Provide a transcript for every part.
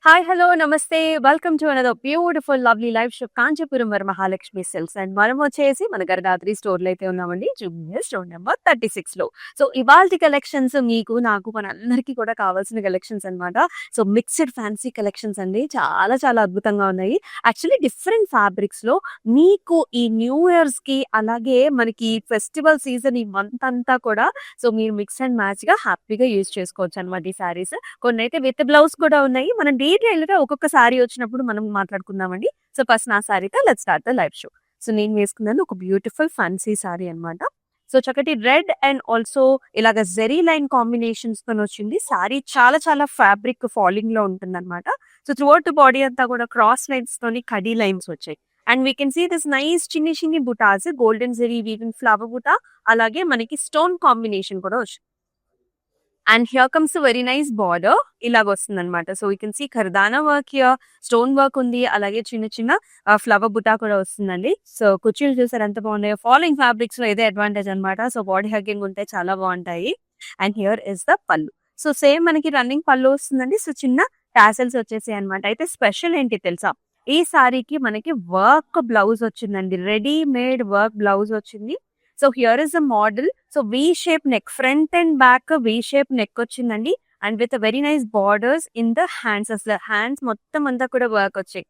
Hi, hello, నమస్తే. Welcome to another beautiful lovely live show Kanchipuram Varamahalakshmi silks. And మనం వచ్చేసి మన గరదాద్రి స్టోర్‌లో అయితే ఉన్నామండి. జూనియర్ స్టోర్ నంబర్ 36లో. సో ఇవాల్టి కలెక్షన్స్ మీకు, నాకు మనందరికీ కూడా కావాల్సిన కలెక్షన్స్ అన్నమాట. సో మిక్స్డ్ ఫ్యాన్సీ కలెక్షన్స్ అండి. చాలా చాలా అద్భుతంగా ఉన్నాయి. యాక్చువల్లీ డిఫరెంట్ ఫ్యాబ్రిక్స్‌లో మీకు ఈ న్యూ ఇయర్స్‌కి అలాగే మనకి ఫెస్టివల్ సీజన్ ఈ మంత్ అంతా కూడా సో మీరు మిక్స్ అండ్ మ్యాచ్‌గా హ్యాపీగా యూజ్ చేసుకోవచ్చన్నమాట ఈ శారీస్. కొన్నైతే విత్ బ్లౌజ్ కూడా ఉన్నాయి. మనం డీటెయిల్‌గా ఒక్కొక్క సారీ వచ్చినప్పుడు మనం మాట్లాడుకుందామండి. సో ఫస్ట్ నా సారీతో let's start the live show. So నేను వేసుకున్నాను ఒక బ్యూటిఫుల్ ఫ్యాన్సీ సారీ అన్నమాట. సో చక్కటి రెడ్ అండ్ ఆల్సో ఇలాగ జెరీ లైన్ కాంబినేషన్స్ తోనొచ్చింది. సారీ చాలా చాలా ఫ్యాబ్రిక్ ఫాలింగ్‌లో ఉంటుందన్నమాట. సో త్రూఅవుట్ ద బాడీ అంతా కూడా క్రాస్ లైన్స్ తోని కడీ లైన్స్ వచ్చాయి. And we can see this nice చిన్ని చిన్ని బుటాస్, గోల్డెన్ జెరీ వీవింగ్ ఫ్లవర్ బుటా, అలాగే మనకి స్టోన్ కాంబినేషన్ కూడా వచ్చింది. And here comes very nice border ఇలాగ వస్తుందన్నమాట. సో యూ కెన్ సీ ఖర్దానా వర్క్ హియర్, స్టోన్ వర్క్ ఉంది, అలాగే చిన్న చిన్న ఫ్లవర్ బుటా కూడా వస్తుందండి. సో కుర్చీలు చూసారు ఎంత బాగున్నాయో. ఫాలోయింగ్ ఫ్యాబ్రిక్స్ లో ఇదే అడ్వాంటేజ్ అన్నమాట. సో బాడీ హగ్గింగ్ ఉంటే చాలా బాగుంటాయి. And here is the pallu. So same మనకి రన్నింగ్ పళ్ళు వస్తుందండి. సో చిన్న టాసల్స్ వచ్చేసాయి అనమాట. అయితే స్పెషల్ ఏంటి తెలుసా, ఈ సారీకి మనకి వర్క్ బ్లౌజ్ వచ్చిందండి. రెడీమేడ్ వర్క్ బ్లౌజ్ వచ్చింది. So here is a model. So V shape neck, front and back V shape neck వచ్చిందండి. And with very nice borders in the hands. అసలు హ్యాండ్స్ మొత్తం అంతా కూడా వర్క్ వచ్చాయి.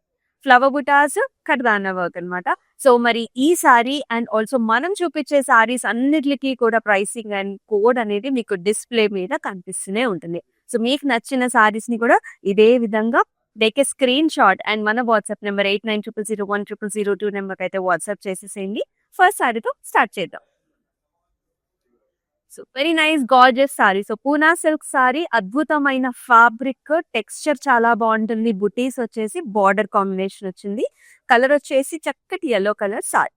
ఫ్లవర్ బుటాస్, కడ్దానా వర్క్ అన్నమాట. సో మరి ఈ సారీ అండ్ ఆల్సో మనం చూపించే సారీస్ అన్నిటికీ కూడా ప్రైసింగ్ అండ్ కోడ్ అనేది మీకు డిస్ప్లే మీద కనిపిస్తూనే ఉంటుంది. సో మీకు నచ్చిన సారీస్ ని కూడా ఇదే విధంగా take a screen shot and మన వాట్సాప్ నెంబర్ 8900010002 నెంబర్కి అయితే వాట్సాప్ చేసేసేయండి. ఫస్ట్ సారీతో స్టార్ట్ చేద్దాం. So very nice gorgeous sorry. So Poona silk sorry, అద్భుతమైన ఫ్యాబ్రిక్, టెక్స్చర్ చాలా బాగుంటుంది. బుటీస్ వచ్చేసి బార్డర్ కాంబినేషన్ వచ్చింది. కలర్ వచ్చేసి చక్కటి yellow colour sorry.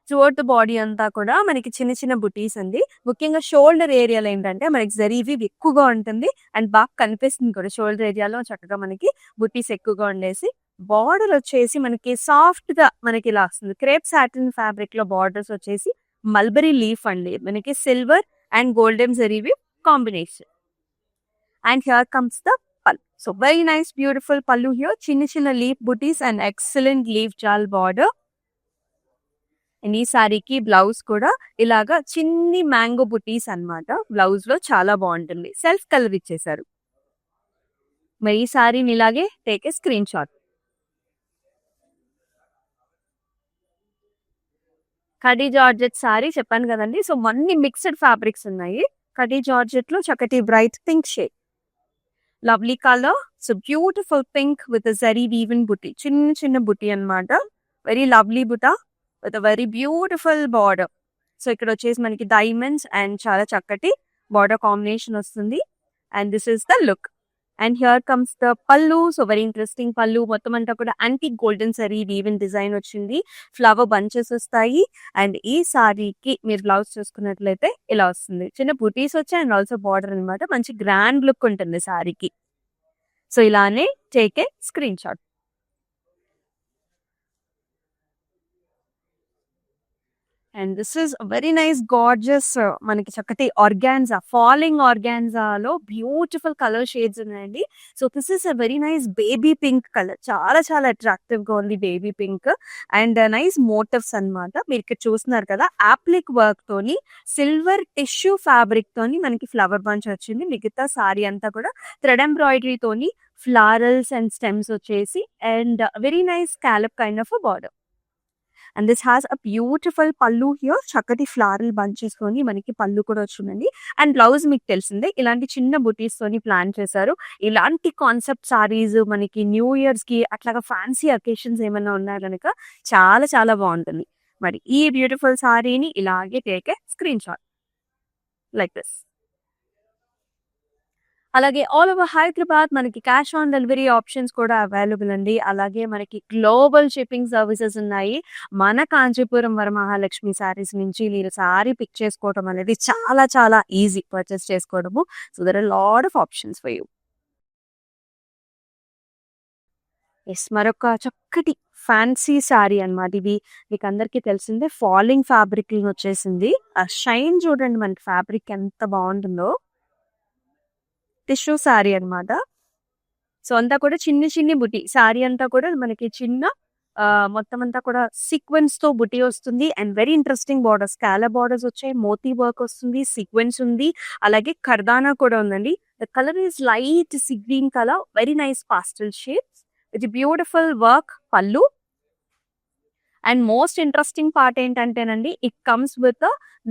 Throughout the body అంతా కూడా మనకి చిన్న చిన్న బుటీస్ అండి. ముఖ్యంగా షోల్డర్ ఏరియాలో ఏంటంటే మనకి జరీవి ఎక్కువగా ఉంటుంది అండ్ బాగా కనిపిస్తుంది కూడా. షోల్డర్ ఏరియాలో చక్కగా మనకి బుటీస్ ఎక్కువగా ఉండేసి, బార్డర్ వచ్చేసి మనకి సాఫ్ట్ గా మనకి ఇలా వస్తుంది. క్రేప్ సాటిన్ ఫ్యాబ్రిక్ లో బార్డర్స్ వచ్చేసి మల్బరీ లీఫ్ అండి. మనకి సిల్వర్ అండ్ గోల్డెన్ జరీవి combination. And here comes the pallu. So very nice beautiful pallu here. చిన్న చిన్న లీఫ్ బుటీస్ అండ్ ఎక్సలెంట్ లీఫ్ జాల్ బార్డర్. అండ్ ఈ సారీకి బ్లౌజ్ కూడా ఇలాగా చిన్ని మ్యాంగో బుటీస్ అన్నమాట. బ్లౌజ్ లో చాలా బాగుంటుంది. సెల్ఫ్ కలర్ ఇచ్చేసారు. మరి ఈ సారీని ఇలాగే take a screen shot. Khadi georgette sorry చెప్పాను కదండి. సో అన్ని మిక్స్డ్ ఫ్యాబ్రిక్స్ ఉన్నాయి. కడీ జార్జెట్ లో చక్కటి bright pink shade, lovely colour. So beautiful pink with zari woven బుటీ, చిన్న చిన్న బుటీ అన్నమాట. వెరీ లవ్లీ బుటా with very beautiful border. So ఇక్కడ వచ్చేసి మనకి డైమండ్స్ అండ్ చాలా చక్కటి బార్డర్ కాంబినేషన్ వస్తుంది. And this is the look. And here comes the pallu. So very interesting pallu. మొత్తం అంతా కూడా antique golden zari woven design వచ్చింది. ఫ్లవర్ బంచెస్ వస్తాయి. అండ్ ఈ సారీకి మీరు బ్లౌజ్ చూసుకున్నట్లయితే ఇలా వస్తుంది. చిన్న బుటీస్ వచ్చాయి అండ్ ఆల్సో బార్డర్ అనమాట. మంచి గ్రాండ్ లుక్ ఉంటుంది సారీకి. సో ఇలానే take a screen shot. And this is very nice gorgeous మనకి చక్కటి ఆర్గాన్జా, ఫాలింగ్ ఆర్గాన్జాలో బ్యూటిఫుల్ కలర్ షేడ్స్ ఉన్నాయండి. So this is a very nice baby pink colour. చాలా చాలా అట్రాక్టివ్ గా ఉంది baby pink. And nice motifs అన్నమాట. మీరు ఇక్కడ చూస్తున్నారు కదా, యాప్లిక్ వర్క్ తోని సిల్వర్ టిష్యూ ఫ్యాబ్రిక్ తోని మనకి ఫ్లవర్ బంచ్ వచ్చింది. మిగతా సారీ అంతా కూడా థ్రెడ్ ఎంబ్రాయిడరీ తోని ఫ్లారల్స్ అండ్ స్టెమ్స్ వచ్చేసి and very nice scallop kind of border. And this has a beautiful pallu here. చక్కటి ఫ్లారల్ బంచెస్ తోని మనకి పల్లు కూడా వచ్చిందండి. అండ్ బ్లౌజ్ మీకు తెలిసిందే, ఇలాంటి చిన్న బుటీస్ తోని ప్లాన్ చేశారు. ఇలాంటి కాన్సెప్ట్ సారీస్ మనకి న్యూ ఇయర్స్ కి అట్లాగా ఫ్యాన్సీ అకేషన్స్ ఏమైనా ఉన్నా కనుక చాలా చాలా బాగుంటుంది. మరి ఈ బ్యూటిఫుల్ సారీని ఇలాగే take a screen shot like this. అలాగే ఆల్ ఓవర్ హైదరాబాద్ మనకి క్యాష్ ఆన్ డెలివరీ ఆప్షన్స్ కూడా అవైలబుల్ అండి. అలాగే మనకి గ్లోబల్ షిప్పింగ్ సర్వీసెస్ ఉన్నాయి. మన కాంచీపురం వరమహాలక్ష్మి సారీస్ నుంచి మీరు సారీ పిక్ చేసుకోవడం అనేది చాలా చాలా ఈజీ పర్చేస్ చేసుకోవడము. So there are lot of options for you. Yes, మరొక చక్కటి ఫ్యాన్సీ సారీ అన్నమాట. ఇది మీకు అందరికీ తెలిసిందే, ఫాలింగ్ ఫ్యాబ్రిక్ వచ్చేసింది. ఆ షైన్ చూడండి మనకి ఫ్యాబ్రిక్ ఎంత బాగుంటుందో. టిష్యూ సారీ అన్నమాట. సో అంతా కూడా చిన్ని చిన్ని బుటీ. శారీ అంతా కూడా మనకి చిన్న మొత్తం అంతా కూడా సీక్వెన్స్ తో బుటీ వస్తుంది. And very interesting borders, scallop borders వచ్చాయి, మోతీ వర్క్ వస్తుంది, సీక్వెన్స్ ఉంది, అలాగే కర్దానా కూడా ఉందండి. The colour is light sea green colour, very nice pastel shades with beautiful work pallu. And most interesting part ఏంటంటేనండి, it comes with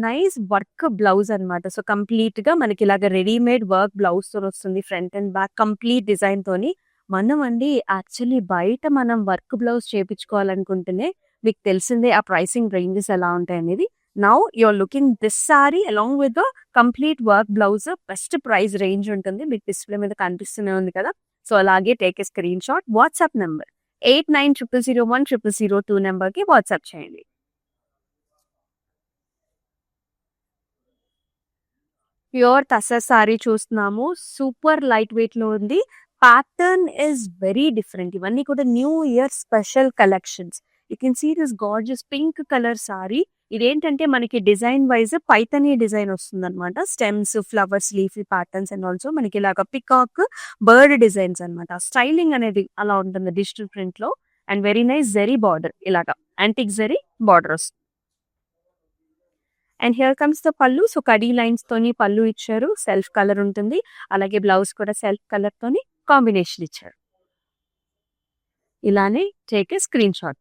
nice work blouse అన్నమాట. So complete గా మనకి ఇలాగ రెడీమేడ్ వర్క్ బ్లౌజ్ తో వస్తుంది, front and back complete design తోని. మనం అండి యాక్చువల్లీ బయట మనం వర్క్ బ్లౌజ్ చేపించుకోవాలనుకుంటేనే మీకు తెలిసిందే ఆ ప్రైసింగ్ రేంజెస్ ఎలా ఉంటాయి అనేది. Now you're looking this sari along with the complete work blouse, best price range ఉంటుంది. మీకు డిస్ప్లే మీద కనిపిస్తూనే ఉంది కదా. సో అలాగే take a screen shot, WhatsApp number 8900010002 నెంబర్కి వాట్సాప్ చేయండి. ప్యూర్ టసర్ సారీ చూస్తున్నాము, సూపర్ లైట్ వెయిట్ లో ఉంది. Pattern is very different. ఇవన్నీ కూడా new year special collections. You can see this gorgeous pink colour sari. ఇదేంటంటే మనకి డిజైన్ వైజ్ పైతనీ డిజైన్ వస్తుంది అనమాట. Stems, flowers, leafy patterns and also మనకి ఇలాగ పికాక్, బర్డ్ డిజైన్స్ అనమాట. స్టైలింగ్ అనేది అలా ఉంటుంది డిజిటల్ ప్రింట్ లో. And very nice zari border, ఇలాగా యాంటిక్ జెరీ బార్డర్ వస్తుంది. And here comes the pallu. So కడీ లైన్స్ తోని పళ్ళు ఇచ్చారు, సెల్ఫ్ కలర్ ఉంటుంది, అలాగే బ్లౌజ్ కూడా సెల్ఫ్ కలర్ తోని కాంబినేషన్ ఇచ్చారు. ఇలానే టేక్ ఏ స్క్రీన్ షాట్.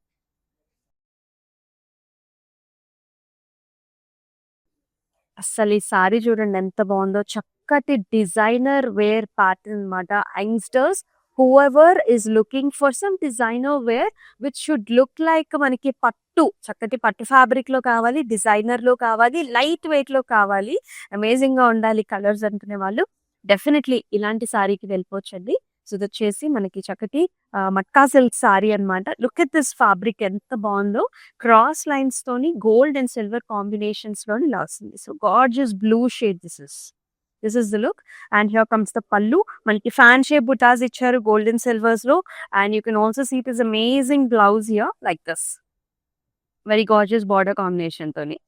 అస్సలు ఈ సారీ చూడండి ఎంత బాగుందో, చక్కటి డిజైనర్ వేర్ ప్యాటర్న్ అనమాట. Youngsters whoever is looking for some designer wear which should look like మనకి పట్టు, చక్కటి పట్టు ఫ్యాబ్రిక్ లో కావాలి, డిజైనర్ లో కావాలి, లైట్ వెయిట్ లో కావాలి, అమేజింగ్ గా ఉండాలి కలర్స్ అనుకునే వాళ్ళు డెఫినెట్లీ ఇలాంటి సారీకి వెళ్ళిపోవచ్చండి. సో ఇది వచ్చేసి మనకి చక్కటి మట్కా సిల్క్ సారీ అనమాట. లుక్ ఎట్ దిస్ ఫ్యాబ్రిక్ ఎంత బాగుందో, క్రాస్ లైన్స్ తోని గోల్డ్ అండ్ సిల్వర్ కాంబినేషన్స్ లోని ఇలా వస్తుంది. So gorgeous blue shade this is the look. And here comes the pallu. మనకి ఫ్యాన్ షేప్ బుటాస్ ఇచ్చారు గోల్డెన్ సిల్వర్స్ లో. And you can also see it is amazing blouse here like this, very gorgeous border combination తోని.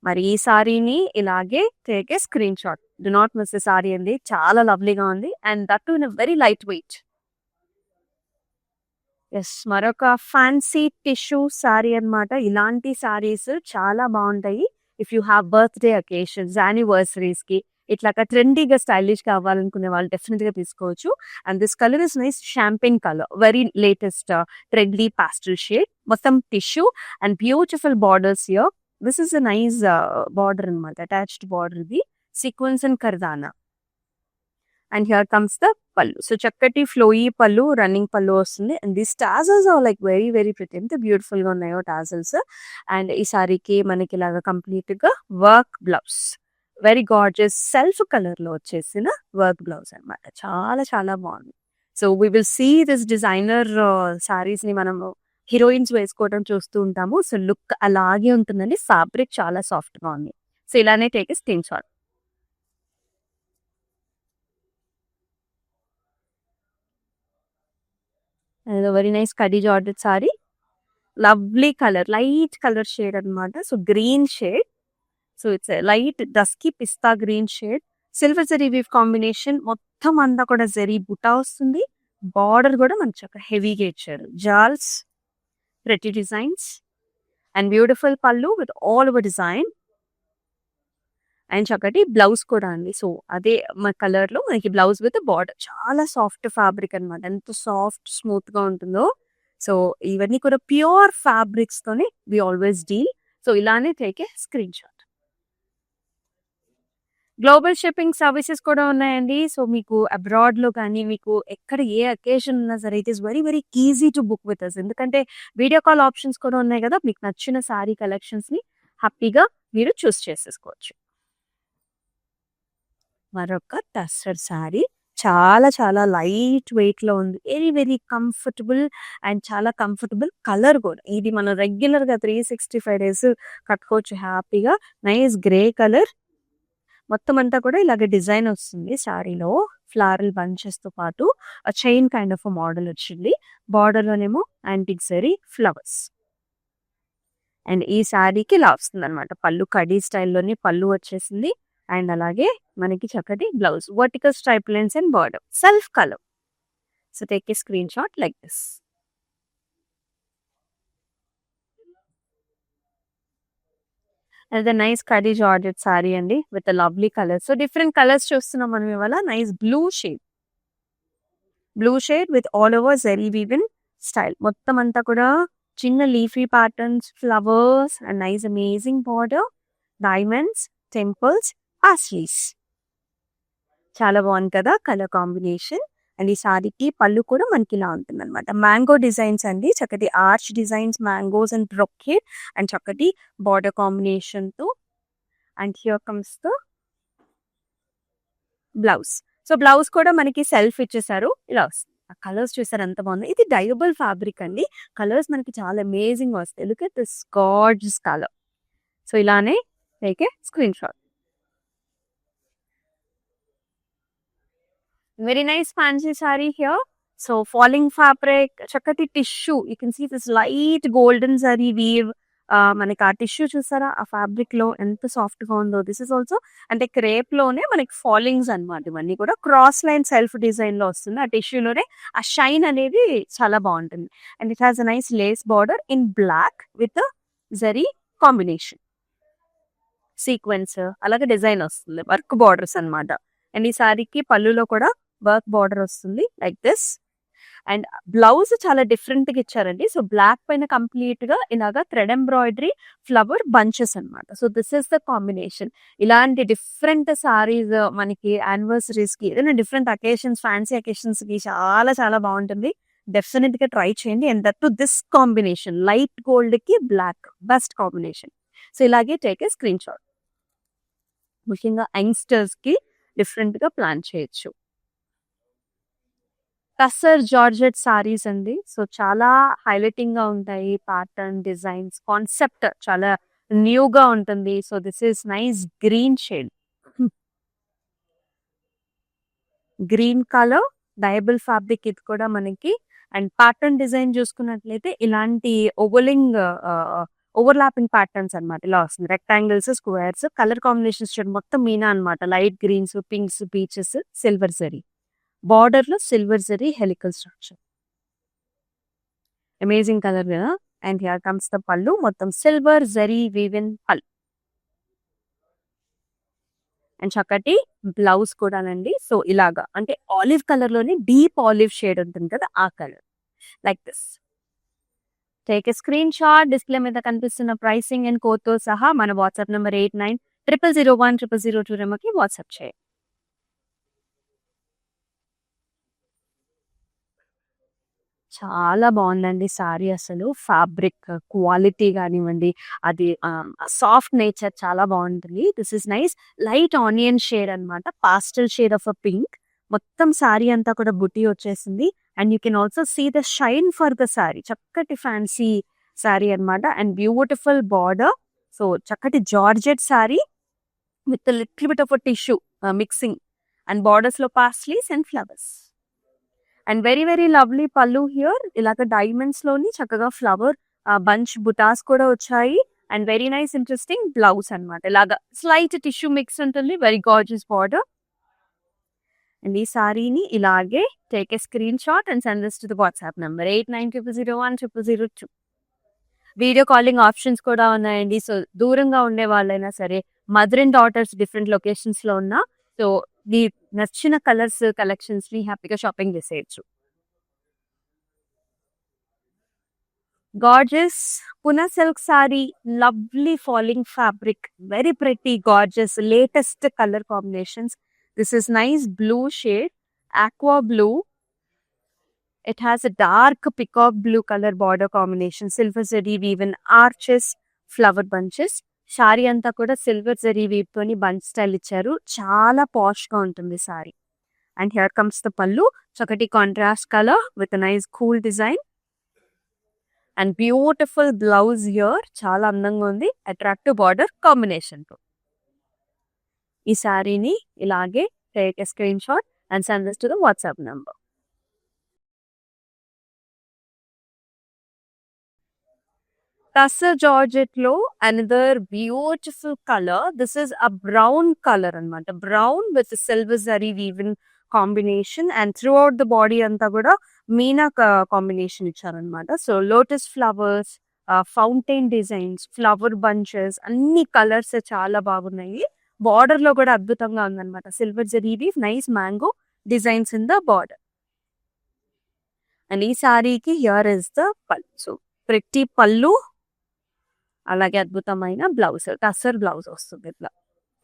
మరి ఈ సారీని ఇలాగే take a screen shot. Do not miss the sari అండి, చాలా లవ్లీగా ఉంది. And that too in very light weight. Yes, మరొక ఫ్యాన్సీ టిష్యూ సారీ అన్నమాట. ఇలాంటి సారీస్ చాలా బాగుంటాయి if you have birthday occasions, anniversaries కి ఇట్లాగా ట్రెండీగా స్టైలిష్ కావాలనుకునే వాళ్ళు డెఫినెట్ గా తీసుకోవచ్చు. And this colour is nice champagne colour, very latest trendy pastel shade, మొత్తం tissue and beautiful borders here. This is a nice border అనమాట, అటాచ్డ్ బార్డర్ ఇది, sequence and కర్దానా. And here comes the pallu. So చక్కటి flowy pallu, running pallu వస్తుంది. And these tassels are like very very pretty, ఎంత beautiful గా ఉన్నాయో tassels. And ఈ సారీకి మనకి ఇలాగా కంప్లీట్ గా work blouse, very gorgeous self colour లో వచ్చేసిన వర్క్ బ్లౌజ్ అనమాట. చాలా చాలా బాగుంది. So we will see this designer saris ని మనము హీరోయిన్స్ వేసుకోవడం చూస్తూ ఉంటాము. సో లుక్ అలాగే ఉంటుందండి, ఫ్యాబ్రిక్ చాలా సాఫ్ట్ గా ఉంది. సో ఇలానే take screen shot. Very nice కడీ georgette sari, lovely colour, light colour shade అనమాట. So green shade, so it's light dusky pista green shade, silver zari weave combination, మొత్తం అంతా కూడా జరీ బుటా వస్తుంది. బార్డర్ కూడా మంచి ఒక హెవీగా ఇచ్చారు, జాల్స్, ప్రెటీ డిజైన్స్ అండ్ బ్యూటిఫుల్ పళ్ళు with all over design. And చక్కటి బ్లౌజ్ కూడా అండి. సో అదే కలర్ లో మనకి బ్లౌజ్ విత్ బార్డర్, చాలా సాఫ్ట్ ఫ్యాబ్రిక్ అనమాట, ఎంత సాఫ్ట్ స్మూత్ గా ఉంటుందో. సో ఇవన్నీ కూడా ప్యూర్ ఫ్యాబ్రిక్స్ తోనే వి ఆల్వేస్ డీల్. సో ఇలానే take a screen shot. Global shipping services కూడా ఉన్నాయండి. సో మీకు అబ్రాడ్ లో కానీ, మీకు ఎక్కడ ఏ అకేషన్ ఉన్నా సరే, it is very very easy to book with us. ఎందుకంటే వీడియో కాల్ ఆప్షన్స్ కూడా ఉన్నాయి కదా. మీకు నచ్చిన సారీ కలెక్షన్స్ ని హ్యాపీగా మీరు చూస్ చేసేసుకోవచ్చు. మరొక టస్సర్ సారీ, చాలా చాలా లైట్ వెయిట్ లో ఉంది, వెరీ వెరీ కంఫర్టబుల్ అండ్ చాలా కంఫర్టబుల్ కలర్ కూడా. ఇది మనం రెగ్యులర్ గా 365 days కట్టుకోవచ్చు హ్యాపీగా. నైస్ గ్రే కలర్, మొత్తం అంతా కూడా ఇలాగ డిజైన్ వస్తుంది సారీలో, ఫ్లారల్ బంచెస్ తో పాటు చైన్ కైండ్ ఆఫ్ మోడల్ వచ్చింది. బార్డర్ లోనేమో యాంటిక్ జరీ ఫ్లవర్స్. అండ్ ఈ శారీకి ఇలా వస్తుంది అనమాట పళ్ళు, కడీ స్టైల్లోని పళ్ళు వచ్చేసింది. అండ్ అలాగే మనకి చక్కటి blouse, vertical stripe lines and border, self colour. So take a screenshot like this. And the nice Khadi Georgette saree andi with a lovely color. So different colors చూస్తున్నాం మనం ఇవాళ. Nice blue shade. Blue shade with all over zari weaving style. మొత్తం అంతా కూడా చిన్న leafy patterns, flowers, and nice amazing border, diamonds, temples, pasleys. చాలా బాగుంది కదా కలర్ కాంబినేషన్. అండ్ ఈ సారీకి పళ్ళు కూడా మనకి ఇలా ఉంటుంది అనమాట. మ్యాంగో డిజైన్స్ అండి, చక్కటి arch designs, mangoes and brocade and చక్కటి బార్డర్ కాంబినేషన్ తో. And here comes the blouse. So blouse కూడా మనకి సెల్ఫ్ ఇచ్చేసారు, ఇలా వస్తుంది. ఆ కలర్స్ చూసారు ఎంత బాగుంది. ఇది డైయబుల్ ఫ్యాబ్రిక్ అండి, కలర్స్ మనకి చాలా అమేజింగ్ వస్తాయి. Look at this gorgeous colour. So ఇలానే take a screen shot. Very nice fancy saree here. So falling fabric, chakati tissue. You can see this light golden zari weave. మనకి ఆ tissue చూసారా, ఆ fabric లో ఎంత soft గా ఉందో. This is also అంటే క్రేప్ లోనే మనకి ఫాలింగ్స్ అనమాట. ఇవన్నీ కూడా క్రాస్ లైన్ సెల్ఫ్ డిజైన్ లో వస్తుంది. ఆ టిష్యూలోనే ఆ షైన్ అనేది చాలా బాగుంటుంది. And it has a nice lace border in black with zari combination, sequence అలాగే డిజైన్ వస్తుంది, వర్క్ బార్డర్స్ అనమాట. అండ్ ఈ సారీకి పళ్ళులో కూడా వర్క్ బార్డర్ వస్తుంది లైక్ దిస్. అండ్ బ్లౌజ్ చాలా డిఫరెంట్ గా ఇచ్చారండి. సో బ్లాక్ పైన కంప్లీట్ గా ఇలాగా థ్రెడ్ ఎంబ్రాయిడరీ ఫ్లవర్ బంచెస్ అనమాట. So this is the combination. ఇలాంటి డిఫరెంట్ సారీస్ మనకి యానివర్సరీస్ కి, ఏదైనా డిఫరెంట్ అకేషన్స్, ఫ్యాన్సీ అకేషన్స్ కి చాలా చాలా బాగుంటుంది. డెఫినెట్ గా ట్రై చేయండి. And that to this combination, light gold కి బ్లాక్ బెస్ట్ కాంబినేషన్. సో ఇలాగే టేక్ ఏ స్క్రీన్ షాట్. ముఖ్యంగా యంగ్స్టర్స్ కి డిఫరెంట్ గా ప్లాన్ చేయొచ్చు. టస్సర్ జార్జెట్ సారీస్ అండి. సో చాలా హైలైటింగ్ గా ఉంటాయి, ప్యాటర్న్ డిజైన్స్, కాన్సెప్ట్ చాలా న్యూగా ఉంటుంది. So this is nice green shade, green colour డయబుల్ fabric ఇది కూడా మనకి. అండ్ ప్యాటర్న్ డిజైన్ చూసుకున్నట్లయితే ఇలాంటి ఓవర్లాపింగ్ ప్యాటర్న్స్ అనమాట, ఇలా వస్తుంది. రెక్టాంగిల్స్, స్క్వేర్స్, కలర్ కాంబినేషన్స్ చూడండి, మొత్తం మీనా అనమాట. Light greens, pinks, peaches, silver zari border లో, silver zari helical structure. Amazing colour కదా. And here comes the pallu, మొత్తం silver zari woven pallu. And చక్కటి బ్లౌజ్ కూడానండి. సో ఇలాగా అంటే ఆలివ్ కలర్ లోని డీప్ ఆలివ్ షేడ్ ఉంటుంది కదా, ఆ colour like this. Take a screen shot. Display మీద కనిపిస్తున్న ప్రైసింగ్ అండ్ కోడ్ తో సహా మన వాట్సాప్ నెంబర్ 8900010002 నెంబర్కి వాట్సాప్ చేయండి. చాలా బాగుందండి సారీ. అసలు ఫ్యాబ్రిక్ క్వాలిటీ కానివ్వండి, అది సాఫ్ట్ నేచర్ చాలా బాగుంటుంది. This is nice light onion shade అనమాట, pastel shade of a pink. మొత్తం సారీ అంతా కూడా బుటీ వచ్చేసింది. And you can also see the shine for the sari. చక్కటి ఫ్యాన్సీ సారీ అనమాట. And beautiful border. సో చక్కటి georgette sari with little bit of a tissue mixing. And borders లో paisleys and flowers. And very very lovely pallu here. ఇలాగ diamonds లోని చక్కగా flower bunch బుటాస్ కూడా వచ్చాయి. And very nice interesting blouse అనమాట. ఇలాగా స్లైట్ టిష్యూ మిక్స్ ఉంటుంది. Very gorgeous border. అండ్ ఈ సారీని ఇలాగే take a screen shot and send this to the WhatsApp number 8900010002. Video calling options కూడా ఉన్నాయండి. సో దూరంగా ఉండే వాళ్ళైనా సరే, mother and daughters different locations లో ఉన్నా, సో మీ నచ్చిన కలర్స్ కలెక్షన్స్ ని హ్యాపీగా షాపింగ్ చేసేయచ్చు. Gorgeous Poona silk sari, lovely falling fabric, very pretty gorgeous latest colour combinations. This is nice blue shade, aqua blue. It has a dark peacock blue color border combination, silver zari weave in arches, flower bunches. Sorry అంతా కూడా silver zari weave తోని bunch style ఇచ్చారు. చాలా పాష్ గా ఉంటుంది sorry. And here comes the పళ్ళు, చక్కటి contrast colour with nice cool design. And beautiful blouse here, చాలా అందంగా ఉంది, అట్రాక్టివ్ బార్డర్ కాంబినేషన్ తో. ఈ సారీని ఇలాగే take a screen shot and send this to the WhatsApp number. Tussar georgette లో another beautiful colour. This is a brown colour అనమాట. Brown with silver zari woven combination and through the body అంతా కూడా meena combination ఇచ్చారనమాట. So lotus flowers, fountain designs, flower bunches అన్ని colours చాలా బాగున్నాయి. Border లో కూడా అద్భుతంగా ఉందన్నమాట. Silver zari nice mango designs in the border. And ఈ సారీకి here is the pallu. So ప్రతి పళ్ళు అలాగే అద్భుతమైన బ్లౌజ్, టస్సర్ బ్లౌజ్ వస్తుంది. ఇట్లా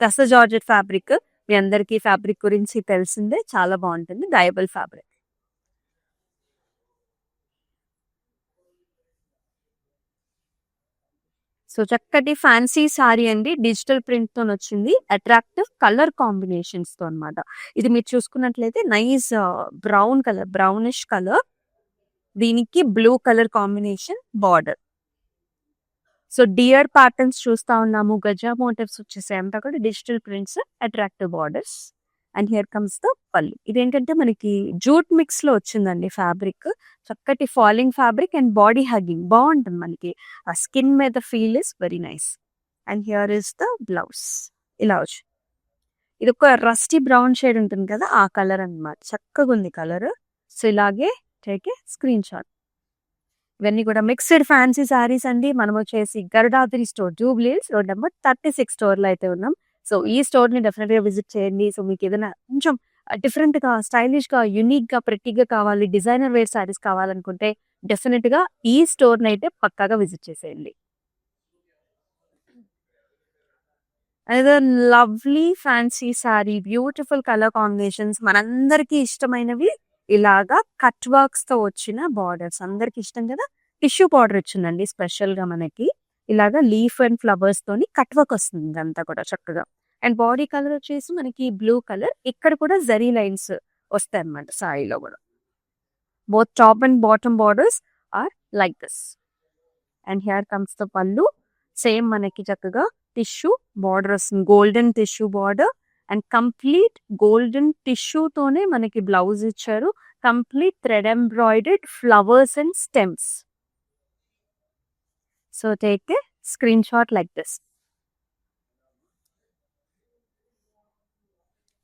టస్సర్ జార్జెట్ ఫ్యాబ్రిక్, మీ అందరికీ ఫ్యాబ్రిక్ గురించి తెలిసిందే, చాలా బాగుంటుంది. డయబుల్ ఫ్యాబ్రిక్. సో చక్కటి ఫ్యాన్సీ సారీ అండి, డిజిటల్ ప్రింట్ తో వచ్చింది. అట్రాక్టివ్ కలర్ కాంబినేషన్స్ తో అన్నమాట. ఇది మీరు చూసుకున్నట్లయితే nice brown colour, brownish colour, దీనికి blue colour combination border. So dear patterns చూస్తా ఉన్నాము, గజా మోటివ్స్ వచ్చేసాయి, అంతా కూడా digital prints, attractive borders. And here comes the pallu. ఇదేంటంటే మనకి జూట్ మిక్స్ లో వచ్చిందండి ఫ్యాబ్రిక్. చక్కటి falling fabric and body hugging బాగుంటుంది మనకి. ఆ స్కిన్ మీద feel is very nice. And here is the blouse. ఇలా వచ్చి ఇది ఒక రస్టీ బ్రౌన్ షేడ్ ఉంటుంది కదా, ఆ కలర్ అన్నమాట. చక్కగా ఉంది కలర్. సో ఇలాగే టేక్ ఏ స్క్రీన్ షాట్. ఇవన్నీ కూడా మిక్స్డ్ ఫ్యాన్సీ శారీస్ అండి. మనం వచ్చేసి Garudadri store, Jubilee hills road number 36 store లో అయితే ఉన్నాం. సో ఈ స్టోర్ ని డెఫినెట్ గా విజిట్ చేయండి. సో మీకు ఏదైనా కొంచెం డిఫరెంట్ గా, స్టైలిష్ గా, యునిక్ గా, ప్రెట్టిగా కావాలి, డిజైనర్ వేర్ శారీస్ కావాలనుకుంటే డెఫినెట్ గా ఈ స్టోర్ ని అయితే పక్కాగా విజిట్ చేసేయండి. Another lovely fancy sorry, beautiful colour combinations, మనందరికీ ఇష్టమైనవి. ఇలాగా కట్ వర్క్స్ తో వచ్చిన బార్డర్స్ అందరికి ఇష్టం కదా. టిష్యూ బార్డర్ వచ్చిందండి స్పెషల్ గా మనకి. ఇలాగా లీఫ్ అండ్ ఫ్లవర్స్ తోని కట్ వర్క్ వస్తుంది ఇదంతా కూడా చక్కగా. అండ్ బాడీ కలర్ వచ్చేసి మనకి బ్లూ కలర్. ఇక్కడ కూడా జరీ లైన్స్ వస్తాయి అన్నమాట సారీలో కూడా. Both top and bottom borders are like this. And here comes the pallu. Same మనకి చక్కగా టిష్యూ బార్డర్ వస్తుంది, golden tissue border. And complete golden tissue తోనే మనకి బ్లౌజ్ ఇచ్చారు. Complete thread embroidered flowers and stems. So take a screen shot like this.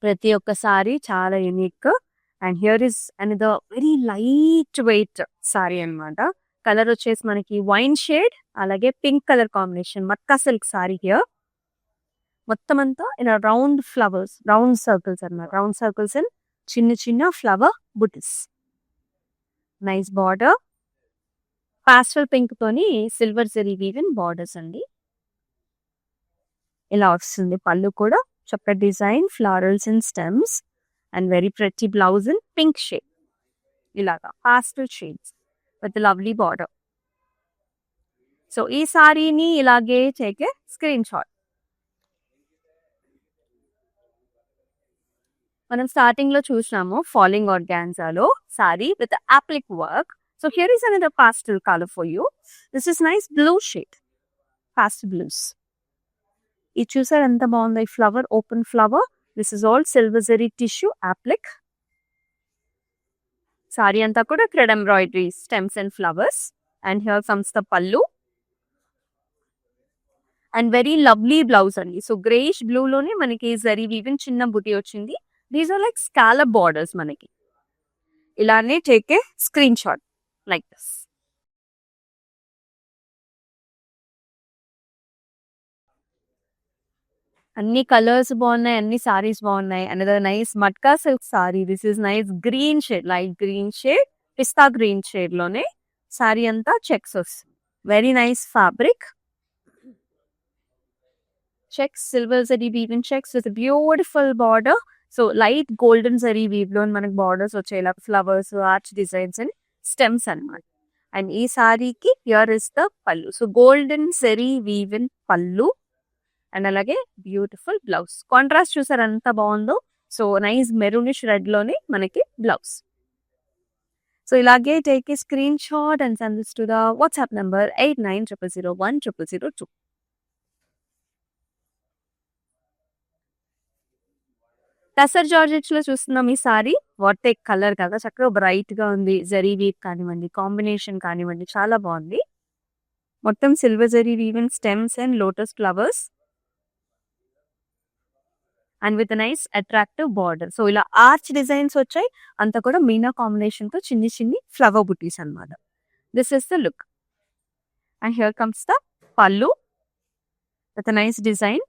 ప్రతి ఒక్కసారి చాలా unique. And here is another very light weight sari అన్నమాట. Colour వచ్చేసి మనకి వైన్ షేడ్, అలాగే pink colour combination, మత్కా silk sari. Here మొత్తం అంతా ఇలా రౌండ్ ఫ్లవర్స్, రౌండ్ సర్కిల్స్ అన్నమాట. రౌండ్ సర్కిల్స్ అండ్ చిన్న చిన్న ఫ్లవర్ బుటీస్. నైస్ బార్డర్, పాస్టల్ పింక్ తోని సిల్వర్ జరీ వీవెన్ బార్డర్స్ అండి. ఇలా వస్తుంది పళ్ళు కూడా. చక్క design, florals and stems, and very pretty blouse in pink shade. ఇలాగా pastel shades with lovely border. So ఈ సారీని ఇలాగే టేక్ ఏ స్క్రీన్ షాట్. మనం స్టార్టింగ్ లో చూసినాము ఫాలింగ్ ఆర్గాన్జాలో sari with applique work. So here is another pastel colour for you. This is nice blue shade, pastel blues. ఇది చూసారు ఎంత బాగుంది, flower, open flower. This is all silver zari tissue applique. Sari అంతా కూడా thread embroidery, stems and flowers. And here comes the pallu. And very lovely blouse అండి. So greyish blue లోనే మనకి zari woven చిన్న బుటీ వచ్చింది. These are like scallop borders మనకి. ఇలానే take a screen shot like this. అన్ని కలర్స్ బాగున్నాయి, అన్ని సారీస్ బాగున్నాయి. Another nice matka silk sari. This is nice green shade, light green shade, pista green shade లోనే సారీ అంతా చెక్స్ వస్తుంది. Very nice fabric. Checks, silver zari woven checks with beautiful border. So light golden zari weave లో మనకి borders వచ్చేలా flowers, arch designs and stems అన్నమాట. And ఈ సారీకి here is the pallu. So golden zari woven pallu and అలాగే బ్యూటిఫుల్ బ్లౌజ్. కాంట్రాస్ట్ చూసారు ఎంత బాగుందో. సో నైస్ మెరూనిష్ రెడ్ లోనే మనకి బ్లౌజ్. సో ఇలాగే take a screen shot and send this to the WhatsApp number 8900010002. Tussar georgettes లో చూస్తున్నాం ఈ సారీ. వాట్ కలర్ కదా, చక్కగా బ్రైట్ గా ఉంది. జరీ వీవ్ కానివ్వండి, కాంబినేషన్ కానివ్వండి, చాలా బాగుంది. మొత్తం silver zari woven stems and lotus flowers. And with nice attractive border. So ఇలా ఆర్చ్ డిజైన్స్ వచ్చాయి, అంతా కూడా మీనా కాంబినేషన్ తో చిన్ని చిన్ని ఫ్లవర్ బుటీస్ అన్నమాట. This is the look. And here comes the pallu with nice design.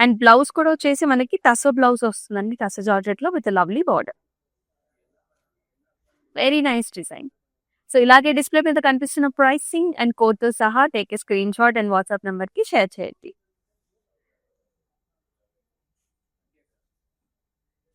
And blouse కూడా వచ్చేసి మనకి టసో బ్లౌజ్ వస్తుందండి, టసో జార్జెట్ లో with lovely border. Very nice design. So ఇలాగే డిస్ప్లే మీద కనిపిస్తున్న ప్రైసింగ్ అండ్ కోడ్ తో సహా take a screen shot and WhatsApp number కి షేర్ చేయండి.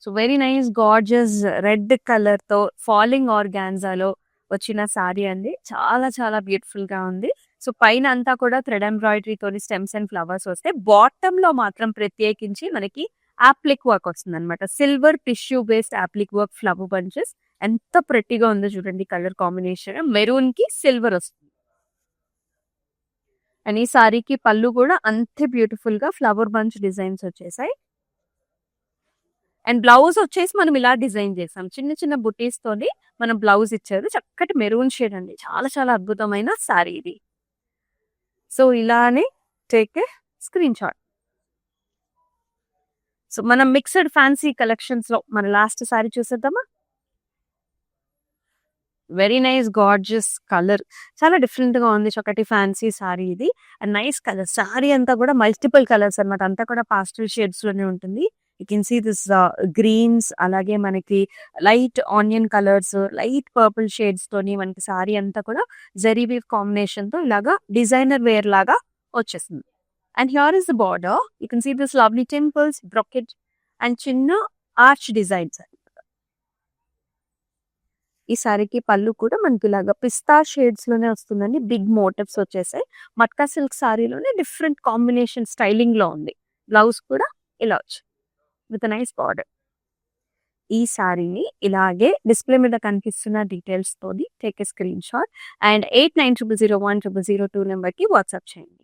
So very nice gorgeous red colour తో ఫాలింగ్ ఆర్గాన్జాలో వచ్చిన సారీ అండి. చాలా చాలా బ్యూటిఫుల్ గా ఉంది. సో పైన అంతా కూడా థ్రెడ్ ఎంబ్రాయిడరీ తోని స్టెమ్స్ అండ్ ఫ్లవర్స్ వస్తే, బాటమ్ లో మాత్రం ప్రత్యేకించి మనకి యాప్లిక్ వర్క్ వస్తుంది అనమాట. Silver tissue based appliqué work flower bunches. ఎంత ప్రెట్టిగా ఉందో చూడండి కలర్ కాంబినేషన్. మెరూన్ కి సిల్వర్ వస్తుంది. అండ్ ఈ సారీకి పళ్ళు కూడా అంతే బ్యూటిఫుల్ గా ఫ్లవర్ బంచ్ డిజైన్స్ వచ్చేసాయి. అండ్ బ్లౌజ్ వచ్చేసి మనం ఇలా డిజైన్ చేసాం, చిన్న చిన్న బుటీస్ తోని మనం బ్లౌజ్ ఇచ్చారు. చక్కటి మెరూన్ షేడ్ అండి, చాలా చాలా అద్భుతమైన సారీ ఇది. సో ఇలానే take a screen shot. So మనం మిక్స్డ్ ఫ్యాన్సీ కలెక్షన్స్ లో మన లాస్ట్ సారీ చూసేద్దామా. వెరీ నైస్ గార్జియస్ కలర్, చాలా డిఫరెంట్ గా ఉంది. చక్కటి ఫ్యాన్సీ సారీ ఇది. అండ్ నైస్ కలర్, సారీ అంతా కూడా మల్టిపుల్ కలర్స్ అన్నమాట, అంతా కూడా పాస్టల్ షేడ్స్ లోనే ఉంటుంది. You can see this greens, అలాగే మనకి light onion colours, light purple shades తోని మనకి సారీ అంతా కూడా జరీ వీవ్ కాంబినేషన్ తో ఇలాగా డిజైనర్ వేర్ లాగా వచ్చేస్తుంది. And here is the border. You can see this lovely temples, brocade and చిన్న ఆర్చ్ డిజైన్స్. ఈ సారీకి పళ్ళు కూడా మనకి ఇలాగా పిస్తా షేడ్స్ లోనే వస్తుందండి. బిగ్ మోటివ్స్ వచ్చేసాయి. మట్కా సిల్క్ సారీలోనే డిఫరెంట్ కాంబినేషన్ స్టైలింగ్ లో ఉంది. బ్లౌజ్ కూడా ఇలా వచ్చి విత్ నైస్ బార్డర్. ఈ సారీని ఇలాగే డిస్ప్లే మీద కనిపిస్తున్న డీటెయిల్స్ తోని take a screen shot and 8900010002 number కి వాట్సాప్ చేయండి.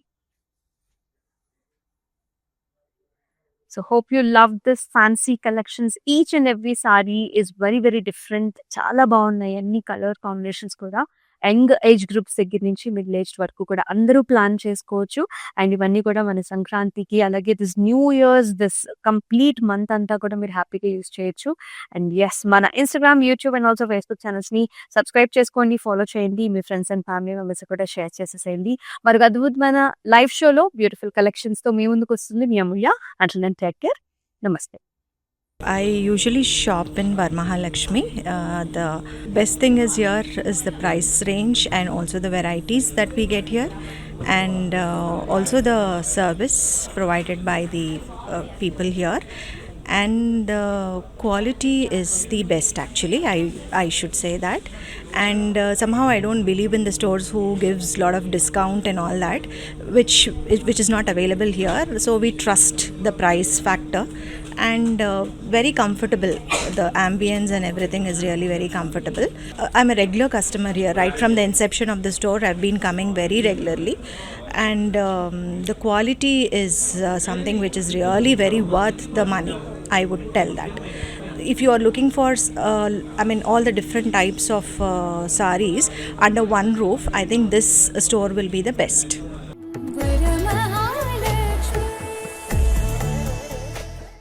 So hope you love this fancy collections. Each and every saree is very very different. చాలా బాగున్నాయి అన్ని కలర్ కాంబినేషన్స్ కూడా. యంగ్ ఏజ్ గ్రూప్స్ దగ్గర నుంచి మిడిల్ ఏజ్ వరకు కూడా అందరూ ప్లాన్ చేసుకోవచ్చు. అండ్ ఇవన్నీ కూడా మన సంక్రాంతికి, అలాగే this new years, this complete month అంతా కూడా మీరు హ్యాపీగా యూజ్ చేయొచ్చు. అండ్ ఎస్, మన Instagram, YouTube and also Facebook channels ని సబ్స్క్రైబ్ చేసుకోండి, ఫాలో చేయండి. మీ ఫ్రెండ్స్ అండ్ ఫ్యామిలీ మెంబర్స్ కూడా షేర్ చేసేసేయండి. మరొక అద్భుతమైన లైవ్ షోలో బ్యూటిఫుల్ కలెక్షన్స్ తో మీ ముందుకు వస్తుంది మీ అమూల్య. Until then, take care. Namaste. I usually shop in Varmahalakshmi. The best thing is here is the price range and also the varieties that we get here, and also the service provided by the people here, and the quality is the best actually. I should say that. And somehow I don't believe in the stores who gives lot of discount and all that, which is not available here. So we trust the price factor. And very comfortable. The ambience and everything is really very comfortable. I'm a regular customer here. Right from the inception of the store, I've been coming very regularly. And the quality is something which is really very worth the money, I would tell that. If you are looking for all the different types of sarees under one roof, I think this store will be the best.